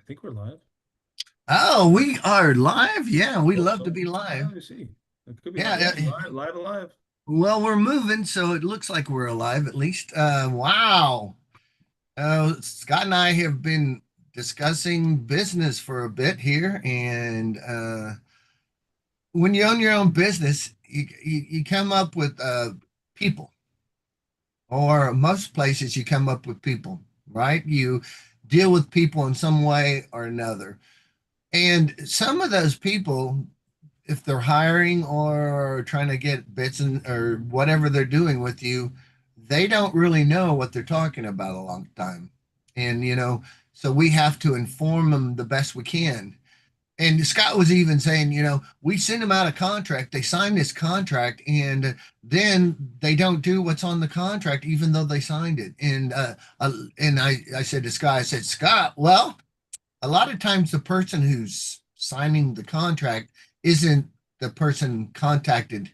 think we're live. Oh, we are live. Yeah, we Hope love to so. be live. Let me see. It could be live. Yeah. Yeah, live, live, alive. Well, we're moving, so it looks like we're alive at least. Wow. Scott and I have been discussing business for a bit here, and when you own your own business, you come up with people, or most places you come up with people, right? You deal with people in some way or another. And some of those people, if they're hiring or trying to get bits and or whatever they're doing with you, they don't really know what they're talking about a long time. And so we have to inform them the best we can. And Scott was even saying, we send them out a contract, they sign this contract, and then they don't do what's on the contract, even though they signed it. And I said to Scott, I said, Scott, well, a lot of times the person who's signing the contract isn't the person contacted.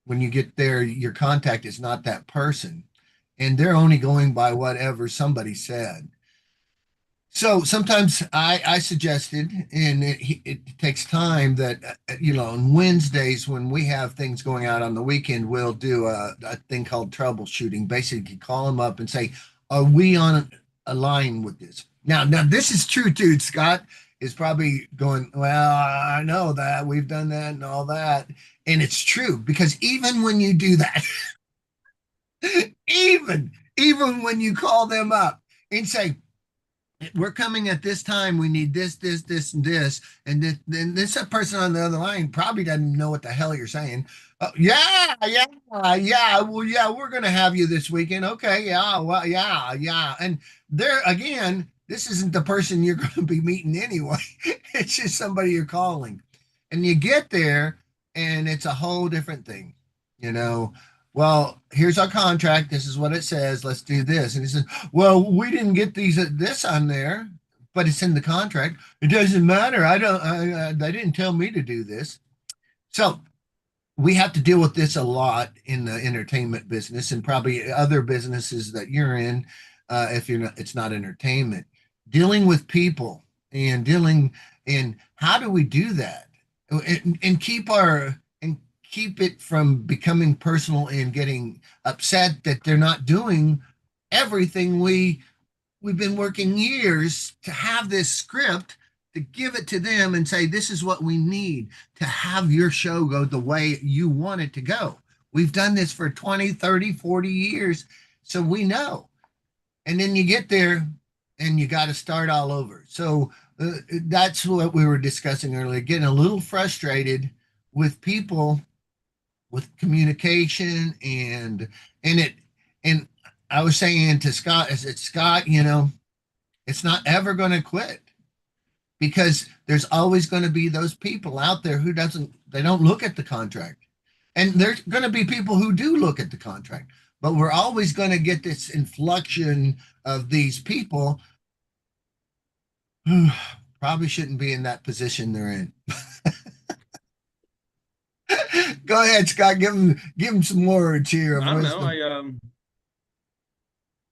When you get there, your contact is not that person, and they're only going by whatever somebody said. So sometimes I suggested, and it takes time that, on Wednesdays when we have things going out on the weekend, we'll do a thing called troubleshooting. Basically, call them up and say, are we on a line with this? Now this is true too. Scott is probably going, well, I know that we've done that and all that. And it's true because even when you do that, even when you call them up and say, we're coming at this time. We need this, and this. And then this person on the other line probably doesn't know what the hell you're saying. Yeah, yeah, yeah. Well, yeah, we're going to have you this weekend. Okay. Yeah. Well, yeah, yeah. And there again, this isn't the person you're going to be meeting anyway. It's just somebody you're calling. And you get there and it's a whole different thing, you know well, here's our contract. This is what it says. Let's do this. And he says, well, we didn't get this on there, but it's in the contract. It doesn't matter. I don't, they didn't tell me to do this. So we have to deal with this a lot in the entertainment business and probably other businesses that you're in. If you're not, it's not entertainment, dealing with people and dealing, and how do we do that and keep it from becoming personal and getting upset that they're not doing everything we've been working years to have this script, to give it to them and say, this is what we need to have your show go the way you want it to go. We've done this for 20, 30, 40 years, so we know. And then you get there and you got to start all over. So that's what we were discussing earlier, getting a little frustrated with people, with communication, and I was saying to Scott, I said, Scott, it's not ever going to quit because there's always going to be those people out there who doesn't they don't look at the contract. And there's going to be people who do look at the contract, but we're always going to get this inflection of these people who probably shouldn't be in that position they're in. Go ahead, Scott. Give them some words here of I don't know. wisdom.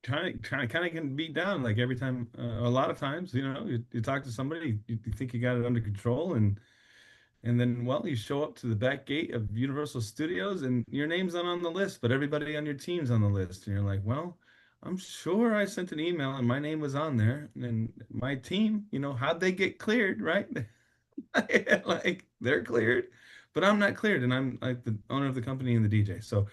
I kind of can beat down like every time. A lot of times, you talk to somebody, you think you got it under control, and then well, you show up to the back gate of Universal Studios, and your name's not on the list, but everybody on your team's on the list, and you're like, well. I'm sure I sent an email and my name was on there, and my team, how'd they get cleared, right? Like they're cleared, but I'm not cleared, and I'm like the owner of the company and the DJ. So,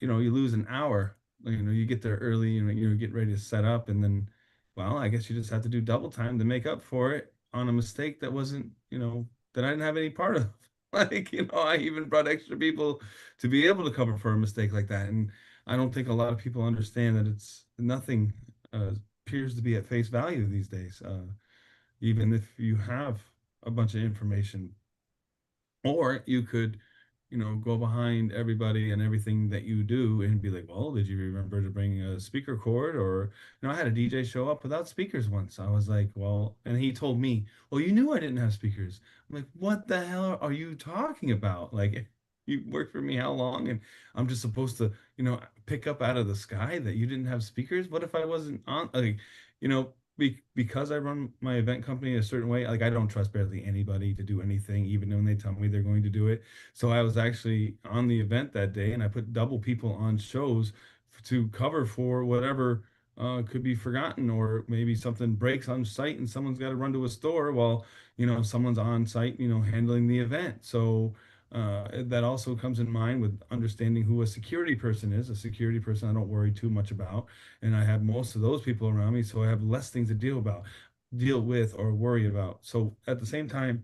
you lose an hour. You get there early and you get ready to set up, and then, well, I guess you just have to do double time to make up for it on a mistake that wasn't, that I didn't have any part of. Like, I even brought extra people to be able to cover for a mistake like that. And I don't think a lot of people understand that it's nothing appears to be at face value these days. Even if you have a bunch of information, or you could, go behind everybody and everything that you do and be like, well, did you remember to bring a speaker cord? Or, I had a DJ show up without speakers once. I was like, well, and he told me, well, you knew I didn't have speakers. I'm like, what the hell are you talking about? Like, you worked for me how long? And I'm just supposed to, pick up out of the sky that you didn't have speakers? What if I wasn't on? Like, you know, because I run my event company a certain way, like I don't trust barely anybody to do anything, even when they tell me they're going to do it. So I was actually on the event that day, and I put double people on shows to cover for whatever could be forgotten, or maybe something breaks on site and someone's got to run to a store while someone's on site, handling the event. So that also comes in mind with understanding who a security person is. A security person I don't worry too much about, and I have most of those people around me, so I have less things to deal with, or worry about. So at the same time,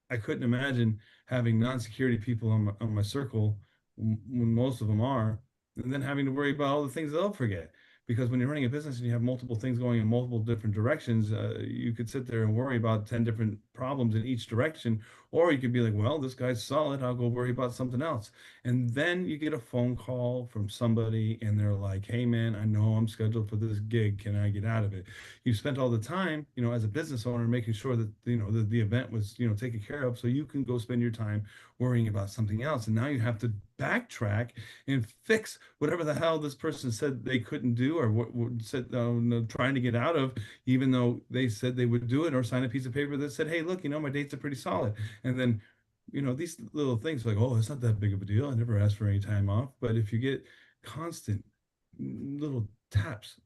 I couldn't imagine having non-security people on my circle when most of them are, and then having to worry about all the things they'll forget. Because when you're running a business and you have multiple things going in multiple different directions, you could sit there and worry about 10 different problems in each direction, or you could be like, well, this guy's solid. I'll go worry about something else. And then you get a phone call from somebody and they're like, hey, man, I know I'm scheduled for this gig. Can I get out of it? You spent all the time, as a business owner, making sure that, the event was, taken care of, so you can go spend your time worrying about something else. And now you have to backtrack and fix whatever the hell this person said they couldn't do, or what said, no, trying to get out of, even though they said they would do it, or sign a piece of paper that said, hey, look, my dates are pretty solid. And then, these little things like, oh, it's not that big of a deal. I never asked for any time off. But if you get constant little taps,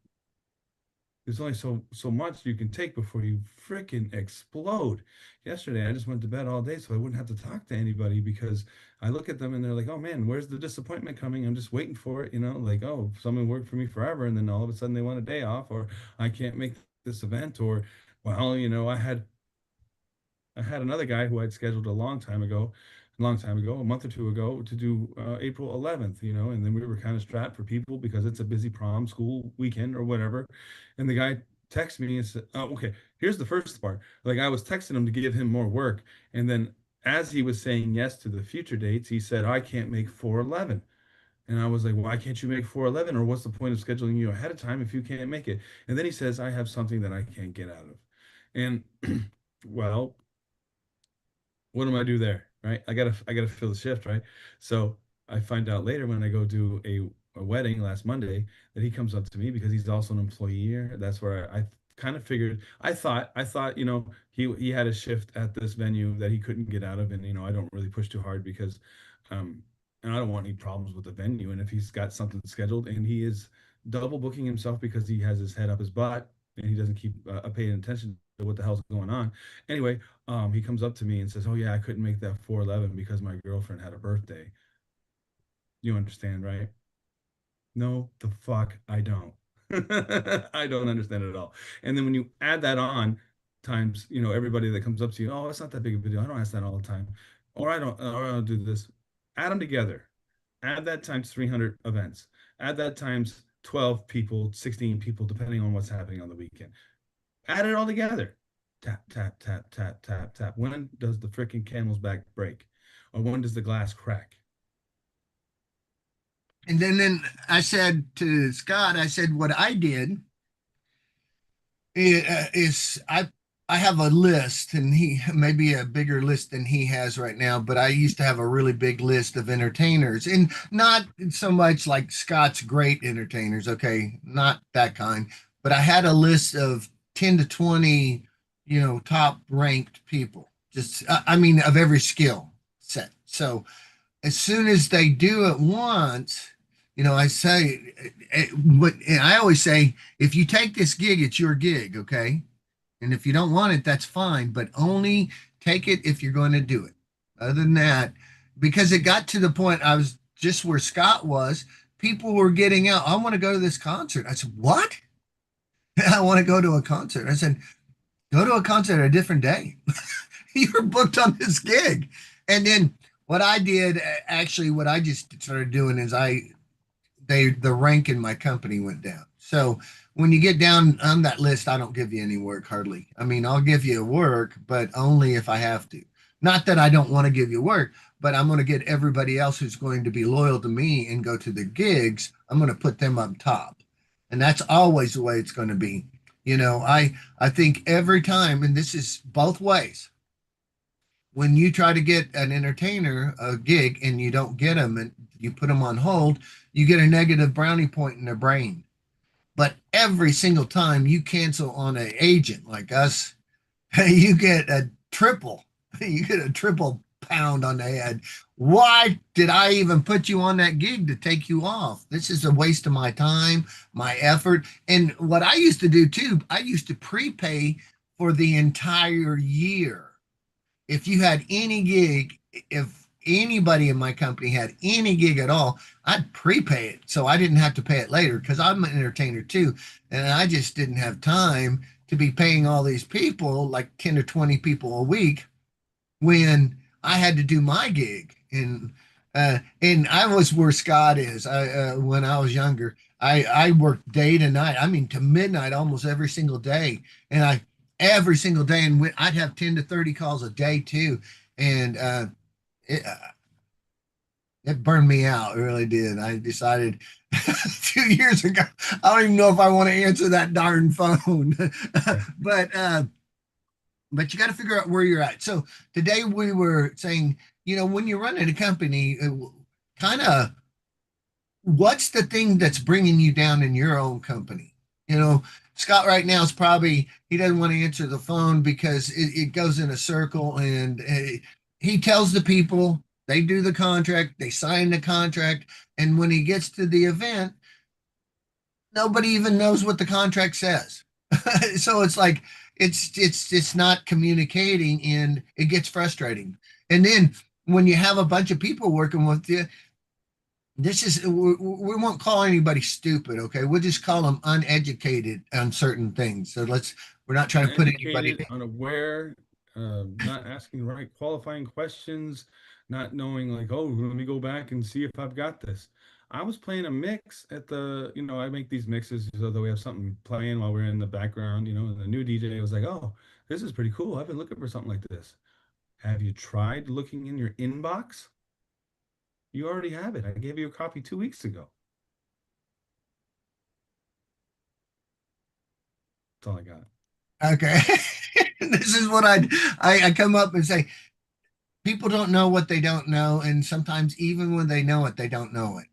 there's only so much you can take before you freaking explode. Yesterday, I just went to bed all day so I wouldn't have to talk to anybody, because I look at them and they're like, "Oh man, where's the disappointment coming? I'm just waiting for it." Like, "Oh, someone worked for me forever, and then all of a sudden they want a day off, or I can't make this event, or well, I had another guy who I'd scheduled a long time ago, a month or two ago, to do April 11th, and then we were kind of strapped for people because it's a busy prom school weekend or whatever. And the guy texted me and said, oh, okay, here's the first part. Like, I was texting him to give him more work. And then as he was saying yes to the future dates, he said, I can't make 4/11. And I was like, why can't you make 4/11? Or what's the point of scheduling you ahead of time if you can't make it? And then he says, I have something that I can't get out of. And well, what am I do there? Right? I gotta fill the shift, right? So I find out later when I go do a wedding last Monday that he comes up to me because he's also an employee here. That's where I kind of figured, I thought, he had a shift at this venue that he couldn't get out of. And I don't really push too hard because um and I don't want any problems with the venue. And if he's got something scheduled and he is double booking himself because he has his head up his butt and he doesn't keep paying attention to what the hell's going on. Anyway, he comes up to me and says, "Oh yeah, I couldn't make that 4/11 because my girlfriend had a birthday." You understand, right? No, the fuck, I don't. I don't understand it at all. And then when you add that on times, everybody that comes up to you, oh, it's not that big of a deal. I don't ask that all the time, or I don't do this. Add them together. Add that times 300 events. Add that times 12 people, 16 people, depending on what's happening on the weekend. Add it all together. Tap, tap, tap, tap, tap, tap. When does the freaking camel's back break? Or when does the glass crack? And then I said to Scott, I said, what I did is I have a list, and he maybe a bigger list than he has right now, but I used to have a really big list of entertainers, and not so much like Scott's great entertainers, okay, not that kind, but I had a list of 10 to 20, top ranked people, just I mean of every skill set. So as soon as they do it once, I say, but I always say, if you take this gig, it's your gig, okay? And if you don't want it, that's fine, but only take it if you're going to do it. Other than that, because it got to the point I was just where Scott was, people were getting out. I want to go to this concert. I said, what? I want to go to a concert. I said, go to a concert a different day. You're booked on this gig. And then what I did, actually, what I just started doing is the rank in my company went down. So when you get down on that list, I don't give you any work hardly. I mean, I'll give you work, but only if I have to. Not that I don't want to give you work, but I'm going to get everybody else who's going to be loyal to me and go to the gigs. I'm going to put them up top. And that's always the way it's going to be. I think every time, and this is both ways, when you try to get an entertainer a gig and you don't get them and you put them on hold, you get a negative brownie point in their brain. But every single time you cancel on an agent like us, you get a triple. You get a triple pound on the head. Why did I even put you on that gig to take you off? This is a waste of my time, my effort. And what I used to do too, I used to prepay for the entire year. If you had any gig, if anybody in my company had any gig at all, I'd prepay it so I didn't have to pay it later because I'm an entertainer too. And I just didn't have time to be paying all these people like 10 or 20 people a week when I had to do my gig. And I was where Scott is. When I was younger, I worked day to night. I mean to midnight almost every single day, and I every single day, and I'd have 10 to 30 calls a day too, and it it burned me out. It really did. I decided 2 years ago. I don't even know if I want to answer that darn phone, but but you got to figure out where you're at. So today we were saying, when you're running a company, kind of what's the thing that's bringing you down in your own company? Scott right now is probably, he doesn't want to answer the phone because it goes in a circle, and he tells the people, they do the contract, they sign the contract. And when he gets to the event, nobody even knows what the contract says. So it's like it's not communicating, and it gets frustrating. And then when you have a bunch of people working with you, this is we won't call anybody stupid, okay? We'll just call them uneducated on certain things. So we're not trying to put anybody Uneducated, unaware, not asking the right qualifying questions, not knowing like, oh, let me go back and see if I've got this. I was playing a mix at I make these mixes so that we have something playing while we're in the background, and the new DJ was like, oh, this is pretty cool. I've been looking for something like this. Have you tried looking in your inbox? You already have it. I gave you a copy 2 weeks ago. That's all I got. okay. This is what I come up and say, people don't know what they don't know, and sometimes even when they know it, they don't know it.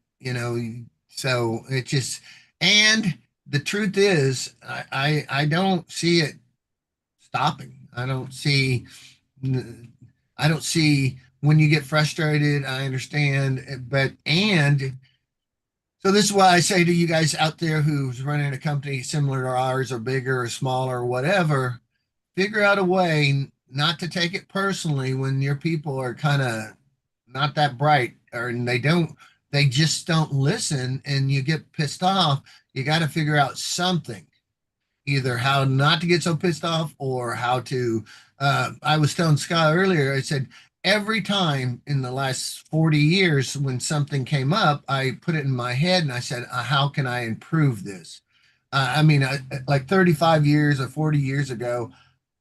So it just, and the truth is, I don't see it stopping. I don't see when you get frustrated. I understand, but and so this is why I say to you guys out there who's running a company similar to ours or bigger or smaller or whatever, figure out a way not to take it personally when your people are kind of not that bright, or they just don't listen, and you get pissed off. You got to figure out something, either how not to get so pissed off or how to. I was telling Scott earlier, I said, every time in the last 40 years when something came up, I put it in my head and I said, how can I improve this? I mean, like 35 years or 40 years ago,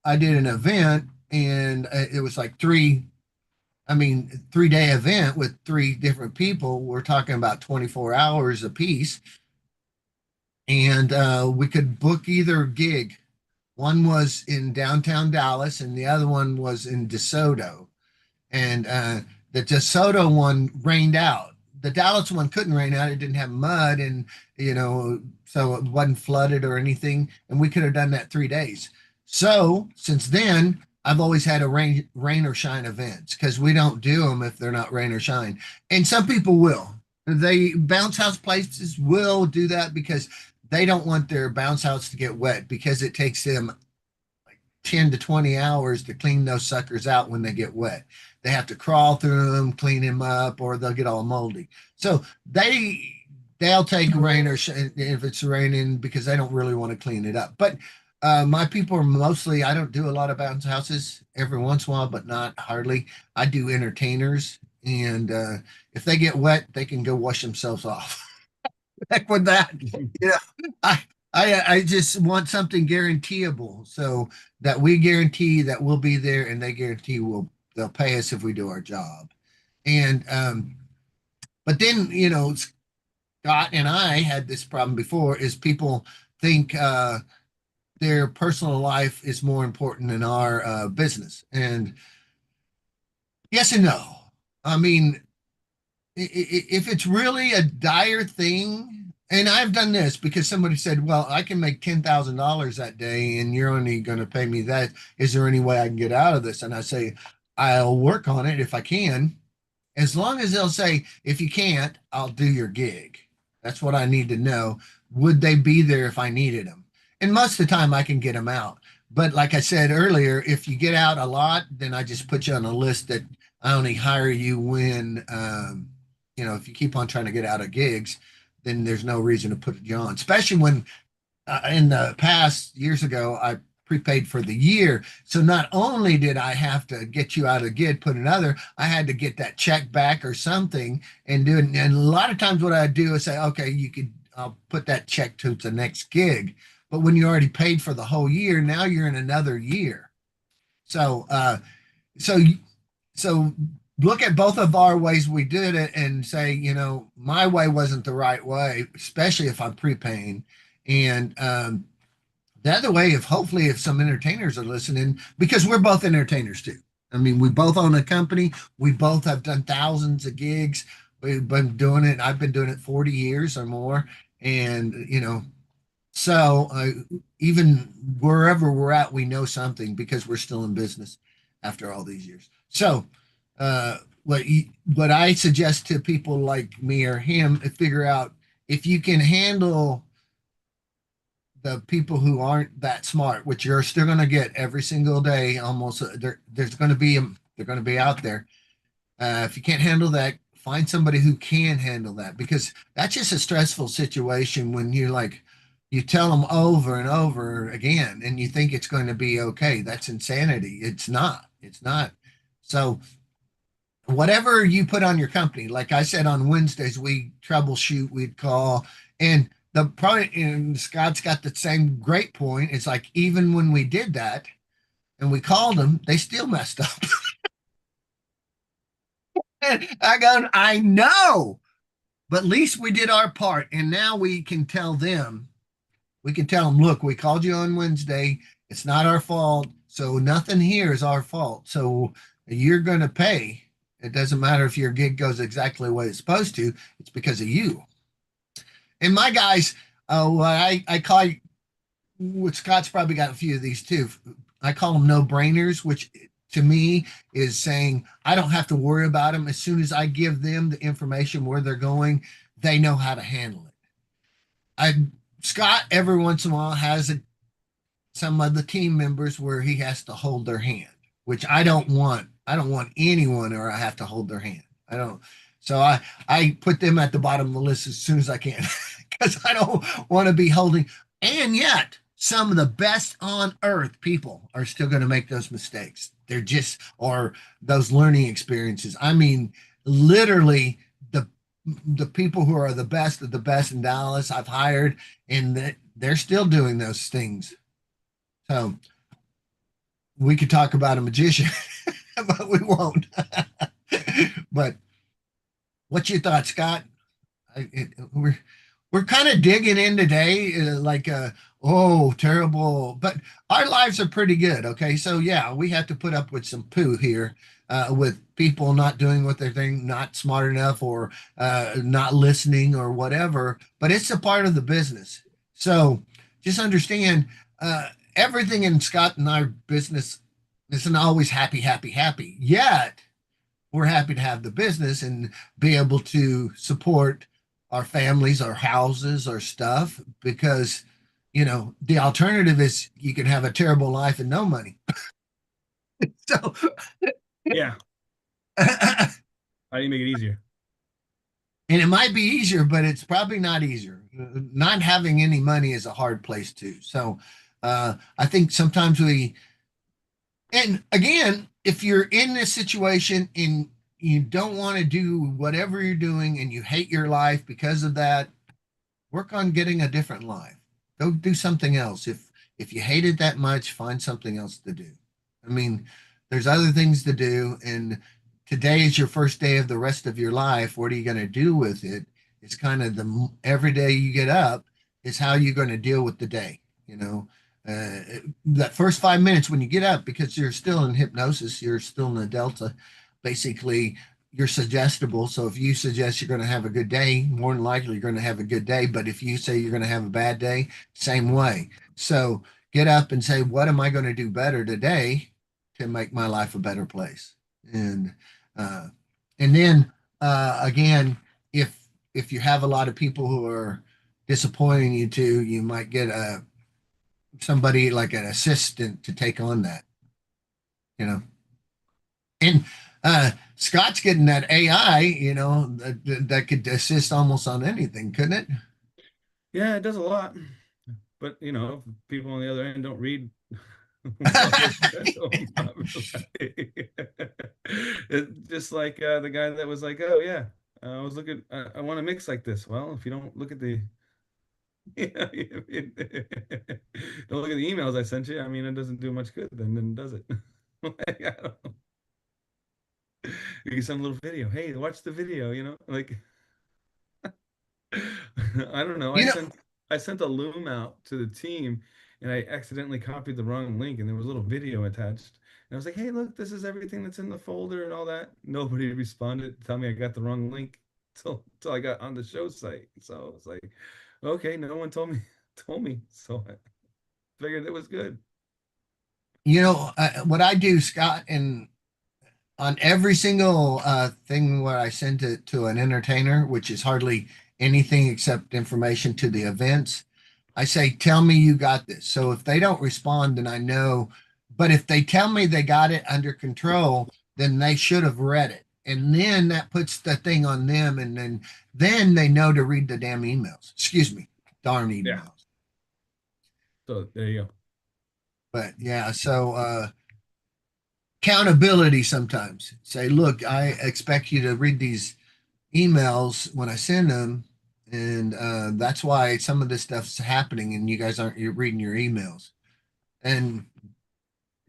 I did an event, and it was like 3-day event with three different people. We're talking about 24 hours a piece, and we could book either gig. One was in downtown Dallas, and the other one was in DeSoto. And the DeSoto one rained out. The Dallas one couldn't rain out. It didn't have mud, and so it wasn't flooded or anything. And we could have done that 3 days. So since then, I've always had a rain or shine events because we don't do them if they're not rain or shine. And some people will. They bounce house places will do that because they don't want their bounce house to get wet, because it takes them 10 to 20 hours to clean those suckers out when they get wet. They have to crawl through them, clean them up, or they'll get all moldy. So they'll take rain or if it's raining, because they don't really want to clean it up. But my people are mostly, I don't do a lot of bounce houses, every once in a while, but not hardly. I do entertainers, and if they get wet, they can go wash themselves off. Heck with that. You know, I I just want something guaranteeable, so that we guarantee that we'll be there, and they guarantee they'll pay us if we do our job. And but then Scott and I had this problem before: is people think their personal life is more important than our business, and yes and no. I mean, if it's really a dire thing, And I've done this because somebody said, well, I can make $10,000 that day and you're only going to pay me that. Is there any way I can get out of this? And I say, I'll work on it if I can, as long as they'll say, if you can't, I'll do your gig. That's what I need to know. Would they be there if I needed them? And most of the time I can get them out. But like I said earlier, if you get out a lot, then I just put you on a list that I only hire you when, if you keep on trying to get out of gigs, then there's no reason to put you on, especially when in the past years ago, I prepaid for the year. So not only did I have to get you out of the gig, put another, I had to get that check back or something and do it. And a lot of times what I do is say, okay, I'll put that check to the next gig. But when you already paid for the whole year, now you're in another year. So, so, so look at both of our ways we did it and say, my way wasn't the right way, especially if I'm prepaying. And the other way, if hopefully if some entertainers are listening, because we're both entertainers too. I mean, we both own a company. We both have done thousands of gigs. We've been doing it. I've been doing it 40 years or more. And, so even wherever we're at, we know something because we're still in business after all these years. So what I suggest to people like me or him is figure out if you can handle the people who aren't that smart, which you're still going to get every single day, almost there's going to be they're going to be out there. If you can't handle that, find somebody who can handle that because that's just a stressful situation when you tell them over and over again and you think it's going to be okay. That's insanity. It's not. It's not. So whatever you put on your company, like I said on Wednesdays, we troubleshoot, we'd call, and the point, and Scott's got the same great point. It's like even when we did that and we called them, they still messed up. I know, but at least we did our part, and now we can tell them, look, we called you on Wednesday. It's not our fault, so nothing here is our fault. So you're going to pay. It doesn't matter if your gig goes exactly the way it's supposed to. It's because of you. And my guys, what I call, what Scott's probably got a few of these too. I call them no brainers, which to me is saying I don't have to worry about them. As soon as I give them the information where they're going, they know how to handle it. I Scott every once in a while has some of the team members where he has to hold their hand, which I don't want. I don't want anyone or I have to hold their hand. I don't. So I put them at the bottom of the list as soon as I can because I don't want to be holding. And yet, some of the best on earth people are still going to make those mistakes. They're just, or those learning experiences. I mean, literally, the people who are the best of the best in Dallas I've hired, and they're still doing those things. So we could talk about a magician, but we won't. But what's your thought, Scott? We're kind of digging in today, oh, terrible, but our lives are pretty good. Okay, so yeah, we have to put up with some poo here, with people not doing what they're doing, not smart enough, or not listening, or whatever. But it's a part of the business. So just understand, everything in Scott and our business isn't always happy, happy, happy. Yet we're happy to have the business and be able to support our families, our houses, our stuff, because, the alternative is you can have a terrible life and no money. So, Yeah. and How do you make it easier? it might be easier, but it's probably not easier. Not having any money is a hard place too. So, I think sometimes and again, if you're in this situation and you don't want to do whatever you're doing and you hate your life because of that, work on getting a different life. Go do something else. If you hate it that much, find something else to do. I mean, there's other things to do, and today is your first day of the rest of your life. What are you going to do with it? It's kind of every day you get up is how you're going to deal with the day. That first 5 minutes when you get up, because you're still in hypnosis, you're still in the delta, basically you're suggestible. So if you suggest you're going to have a good day, more than likely you're going to have a good day. But if you say you're going to have a bad day, same way. So get up and say, what am I going to do better today to make my life a better place? And uh, and then again, if you have a lot of people who are disappointing you too, you might get somebody like an assistant to take on that, you know. And Scott's getting that AI, that could assist almost on anything, couldn't it? Yeah, it does a lot. But if people on the other end don't read what was sent to them, probably. It's just like the guy that was like, "Oh yeah, I was looking. I want to mix like this." Well, if you don't look at the, don't look at the emails I sent you. I mean, it doesn't do much good. Then does it? Like, I don't, you can send a little video. Hey, watch the video. Like I don't know. You know, I sent a loom out to the team and I accidentally copied the wrong link and there was a little video attached. And I was like, "Hey, look, this is everything that's in the folder and all that." Nobody responded to tell me I got the wrong link till I got on the show site. So it's like, okay, no one told me told me. So I figured it was good. what I do, Scott, and on every single thing where I send it to an entertainer, which is hardly anything except information to the events, I say, tell me you got this. So if they don't respond, then I know. But if they tell me they got it under control, then they should have read it. And then that puts the thing on them. And then they know to read the damn emails. Excuse me, darn Yeah. emails. So there you go. But yeah, so accountability sometimes. Say, look, I expect you to read these emails when I send them. And that's why some of this stuff's happening and you guys aren't you're reading your emails. And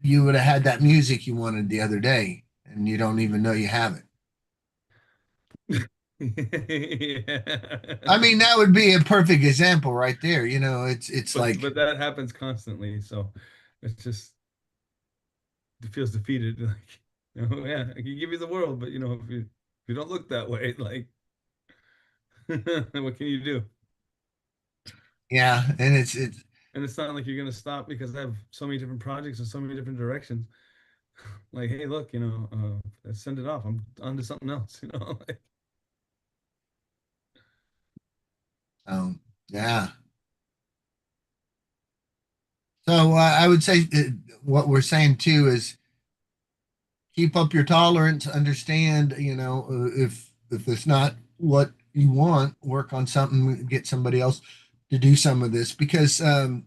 you would have had that music you wanted the other day and you don't even know you have it. I Yeah. mean, that would be a perfect example right there. It's But like, but that happens constantly. So it's just it feels defeated. Like, yeah, I can give you the world, but if you don't look that way, like, what can you do? yeah, and it's And it's not like you're gonna stop because I have so many different projects and so many different directions. Like, hey, look, send it off. I'm on to something else. Like, yeah. So I would say what we're saying too is keep up your tolerance, understand, if it's not what you want, work on something, get somebody else to do some of this because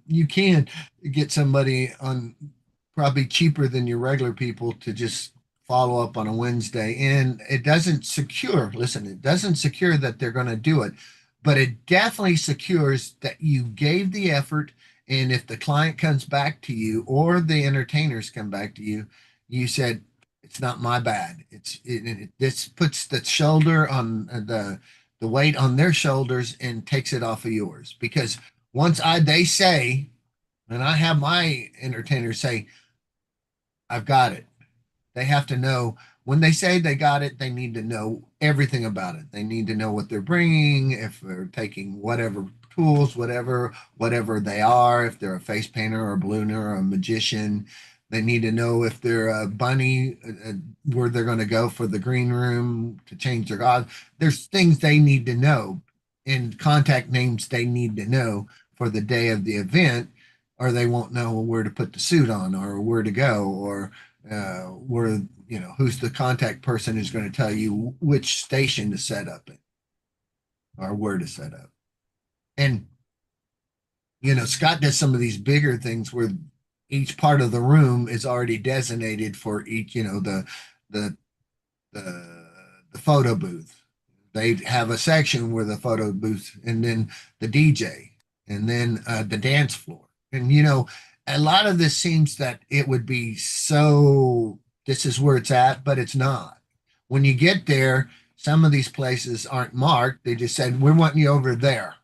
you can get somebody on probably cheaper than your regular people to just follow up on a Wednesday. And it doesn't secure, listen, it doesn't secure that they're going to do it, but it definitely secures that you gave the effort. And if the client comes back to you or the entertainers come back to you, you said, it's not my bad. This puts the shoulder on the weight on their shoulders and takes it off of yours. Because once they say, and I have my entertainers say, I've got it. They have to know when they say they got it, they need to know everything about it. They need to know what they're bringing, if they're taking whatever tools, whatever they are, if they're a face painter or a ballooner or a magician. They need to know if they're a bunny, where they're going to go for the green room to change their god. There's things they need to know and contact names they need to know for the day of the event, or they won't know where to put the suit on or where to go or where who's the contact person who's going to tell you which station to set up in or where to set up. And Scott does some of these bigger things where each part of the room is already designated for each, the the the photo booth. They have a section where the photo booth, and then the DJ, and then the dance floor. And a lot of this seems that it would be so. This is where it's at, but it's not. When you get there, some of these places aren't marked. They just said, "We're wanting you over there."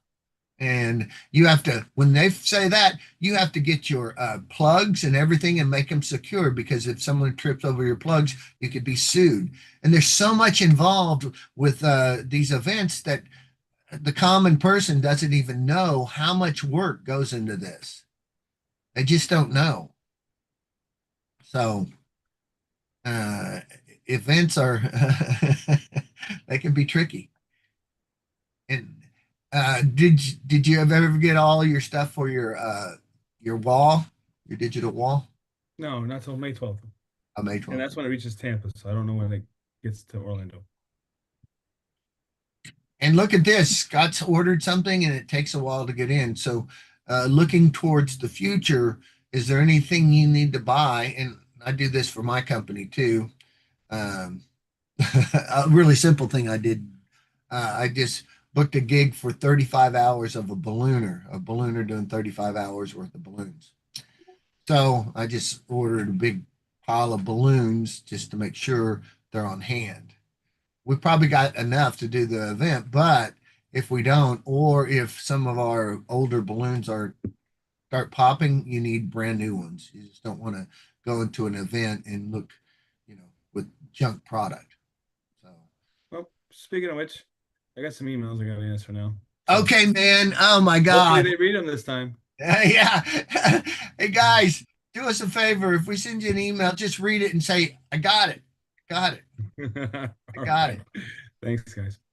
And you have to, when they say that, you have to get your plugs and everything and make them secure, because if someone trips over your plugs, you could be sued. And there's so much involved with these events that the common person doesn't even know how much work goes into this. They just don't know. So uh, events are, they can be tricky. And did you ever get all your stuff for your wall, your digital wall? No, not till May 12th. May And 12th. that's when it reaches Tampa. So I don't know when it gets to Orlando. And look at this, Scott's ordered something and it takes a while to get in. So looking towards the future, is there anything you need to buy? And I do this for my company too. Um, a really simple thing I did. I just booked a gig for 35 hours of a ballooner doing 35 hours worth of balloons. So I just ordered a big pile of balloons just to make sure they're on hand. We probably got enough to do the event, but if we don't, or if some of our older balloons are start popping, you need brand new ones. You just don't want to go into an event and look, with junk product. So, Well, speaking of which, I got some emails I got to answer now. So okay, man. Oh my hopefully God. they read them this time. Yeah. Hey guys, do us a favor. If we send you an email, just read it and say, I got it. Got it. I All got right. it. Thanks, guys.